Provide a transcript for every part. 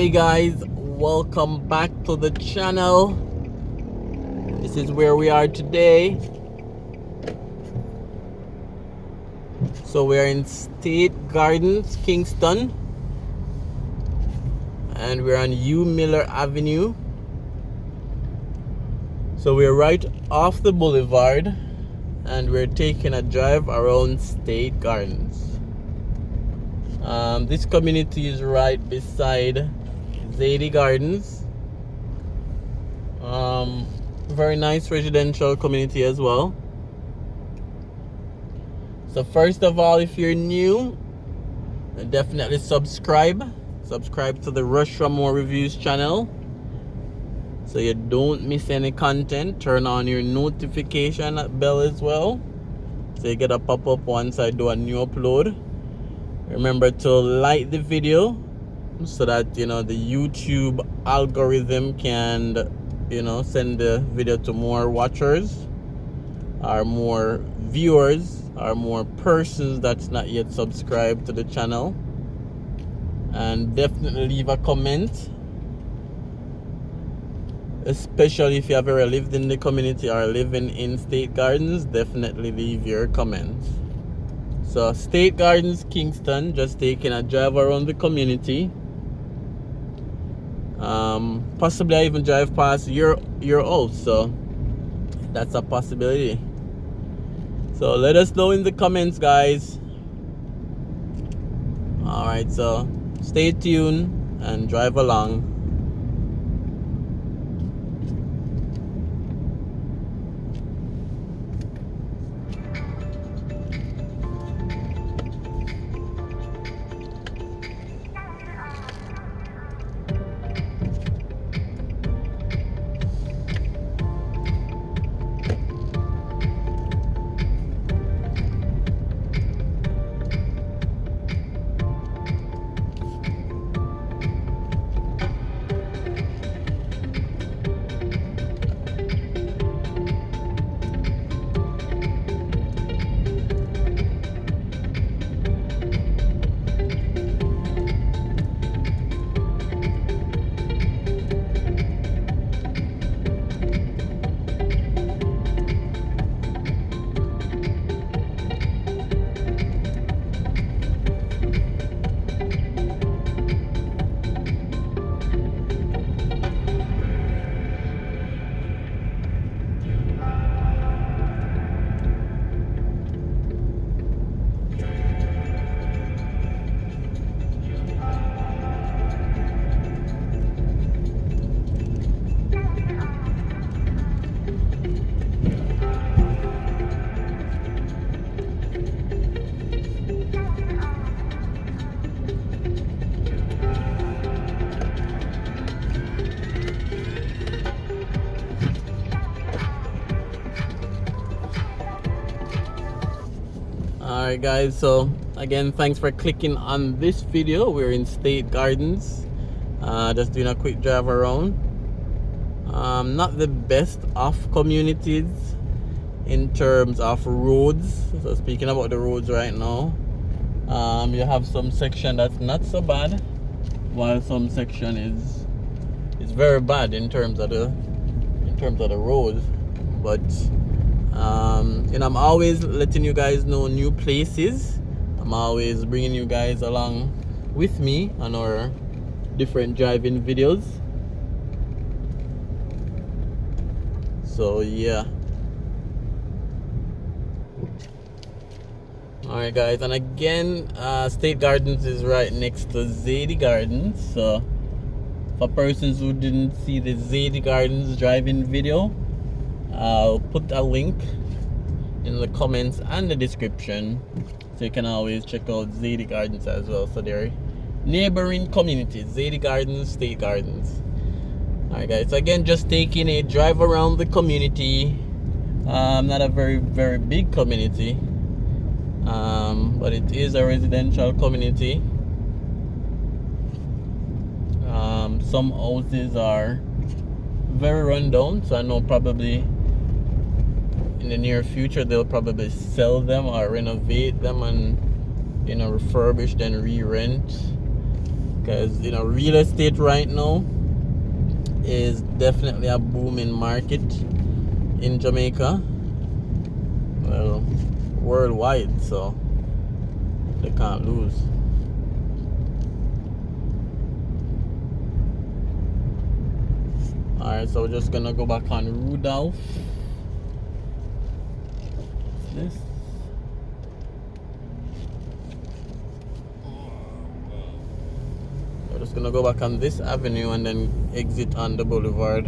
Hey guys, welcome back to the channel. This is where we are today. So we are in State Gardens, Kingston, and we're on U Miller Avenue. So we're right off the boulevard and we're taking a drive around State Gardens. This community is right beside BIC Gardens. Very nice residential community as well. So first of all, if you're new, definitely subscribe to the Raymore Reviews channel so you don't miss any content. Turn on your notification bell as well so you get a pop-up once I do a new upload. Remember to like the video so that the YouTube algorithm can send the video to more watchers or more viewers or more persons that's not yet subscribed to the channel. And definitely leave a comment, especially if you have ever lived in the community or living in State Gardens. Definitely leave your comments. So State Gardens, Kingston, just taking a drive around the community. Possibly I even drive past your house, so that's a possibility. So let us know in the comments, guys. Alright, so stay tuned and drive along. Alright guys, so again, thanks for clicking on this video. We're in State Gardens, just doing a quick drive around. Not the best of communities in terms of roads. So speaking about the roads right now, you have some section that's not so bad, while some section is very bad in terms of the roads. But I'm always letting you guys know new places. I'm always bringing you guys along with me on our different driving videos. So yeah. Alright guys, and again, State Gardens is right next to BIC Gardens. So for persons who didn't see the BIC Gardens driving video, I'll put a link in the comments and the description so you can always check out BIC Gardens as well. So they're neighboring communities, BIC Gardens, State Gardens. Alright guys, so again, just taking a drive around the community. Not a very big community, but it is a residential community. Some houses are very run down, so I know probably in the near future they'll probably sell them or renovate them and refurbish, then re-rent. because real estate right now is definitely a booming market in Jamaica, well, worldwide, so they can't lose. Alright, so we're just gonna go back on Rudolph. What's this? We're just gonna go back on this avenue and then exit on the boulevard.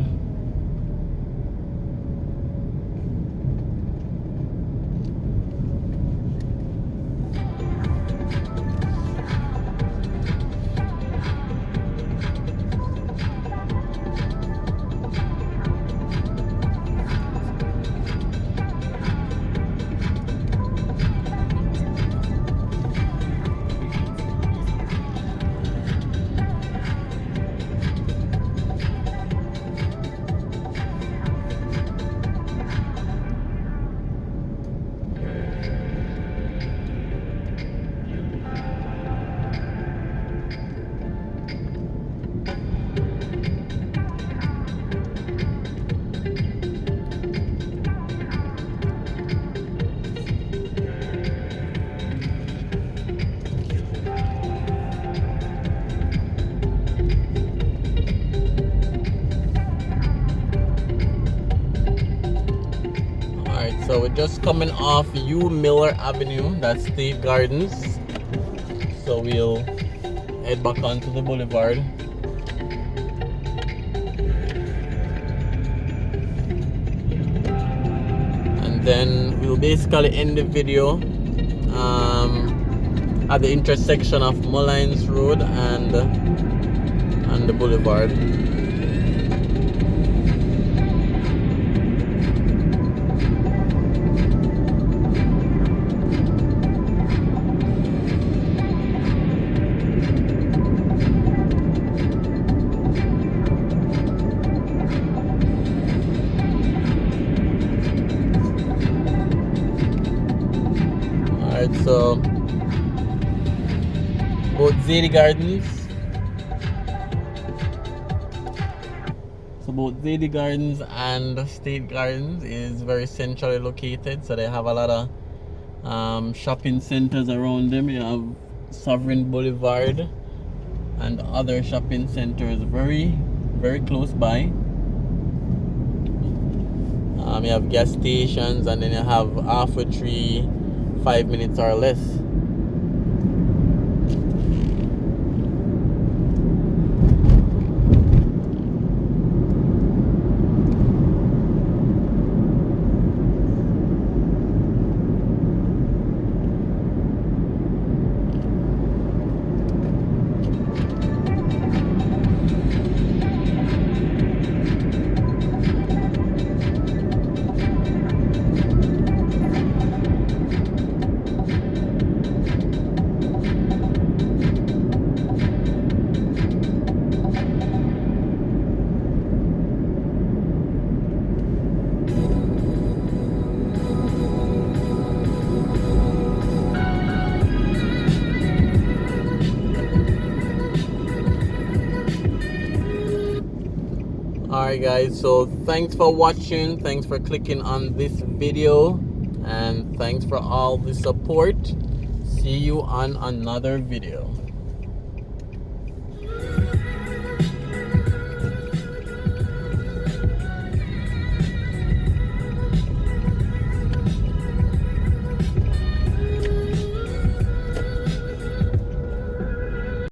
So we're just coming off U Miller Avenue, that's State Gardens. So we'll head back onto the boulevard. And then we'll basically end the video at the intersection of Mullines Road and the boulevard. So both Zady Gardens, and State Gardens is very centrally located, so they have a lot of shopping centers around them. You have Sovereign Boulevard and other shopping centers very, very close by. You have gas stations, and then you have half a tree 5 minutes or less. Alright guys, so thanks for watching, thanks for clicking on this video, and thanks for all the support. See you on another video.